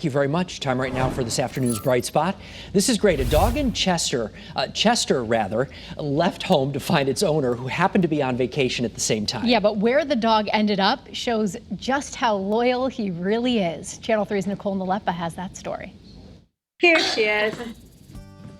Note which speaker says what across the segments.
Speaker 1: Thank you very much. Time right now for this afternoon's Bright Spot. This is great. A dog in Chester, left home to find its owner, who happened to be on vacation at the same time.
Speaker 2: Yeah, but where the dog ended up shows just how loyal he really is. Channel 3's Nicole Nalepa has that story.
Speaker 3: Here she is.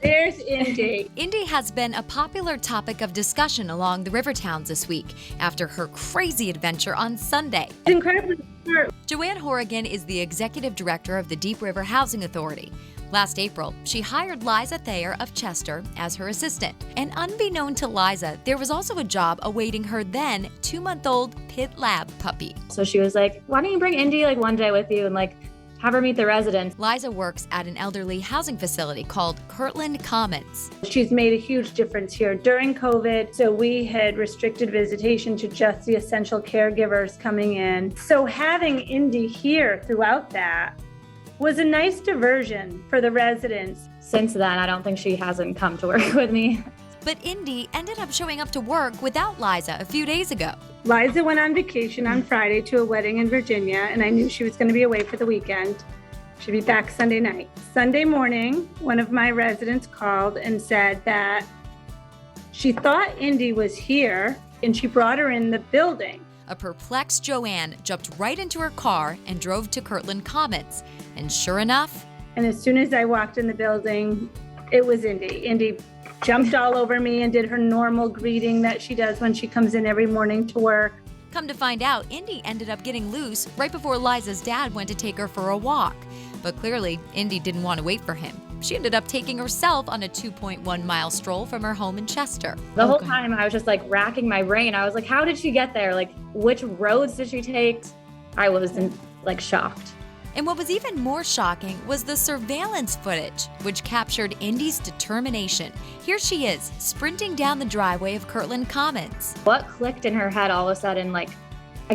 Speaker 3: There's Indy.
Speaker 4: Indy has been a popular topic of discussion along the river towns this week after her crazy adventure on Sunday.
Speaker 3: It's incredibly smart.
Speaker 4: Joanne Horrigan is the executive director of the Deep River Housing Authority. Last April, she hired Liza Thayer of Chester as her assistant. And unbeknown to Liza, there was also a job awaiting her then 2-month-old pit lab puppy.
Speaker 5: So she was like, why don't you bring Indy one day with you and have her meet the residents.
Speaker 4: Liza works at an elderly housing facility called Kirtland Commons.
Speaker 3: She's made a huge difference here during COVID. So we had restricted visitation to just the essential caregivers coming in. So having Indy here throughout that was a nice diversion for the residents.
Speaker 5: Since then, I don't think she hasn't come to work with me.
Speaker 4: But Indy ended up showing up to work without Liza a few days ago.
Speaker 3: Liza went on vacation on Friday to a wedding in Virginia, and I knew she was going to be away for the weekend. She'd be back Sunday night. Sunday morning, one of my residents called and said that she thought Indy was here, and she brought her in the building.
Speaker 4: A perplexed Joanne jumped right into her car and drove to Kirtland Commons. And sure enough,
Speaker 3: and as soon as I walked in the building, it was Indy. Indy jumped all over me and did her normal greeting that she does when she comes in every morning to work.
Speaker 4: Come to find out, Indy ended up getting loose right before Liza's dad went to take her for a walk. But clearly, Indy didn't want to wait for him. She ended up taking herself on a 2.1-mile stroll from her home in Chester.
Speaker 5: The whole time I was just racking my brain. I was like, how did she get there? Which roads did she take? I was shocked.
Speaker 4: And what was even more shocking was the surveillance footage, which captured Indy's determination. Here she is, sprinting down the driveway of Kirtland Commons.
Speaker 5: What clicked in her head all of a sudden, I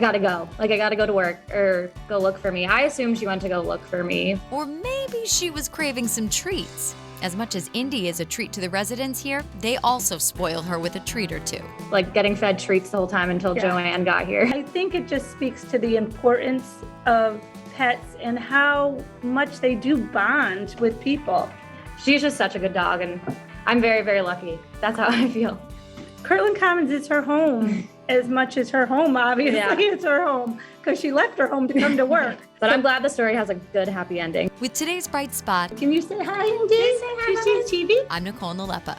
Speaker 5: gotta go. I gotta go to work or go look for me. I assumed she went to go look for me.
Speaker 4: Or maybe she was craving some treats. As much as Indy is a treat to the residents here, they also spoil her with a treat or two.
Speaker 5: Getting fed treats the whole time until Joanne got here.
Speaker 3: I think it just speaks to the importance of pets and how much they do bond with people.
Speaker 5: She's just such a good dog, and I'm very, very lucky. That's how I feel.
Speaker 3: Kirtland Commons is her home as much as her home, obviously. Yeah. It's her home because she left her home to come to work.
Speaker 5: But I'm glad the story has a good, happy ending.
Speaker 4: With today's Bright Spot,
Speaker 3: can you say hi, Indy? Say hi, she sees TV?
Speaker 4: I'm Nicole Nalepa.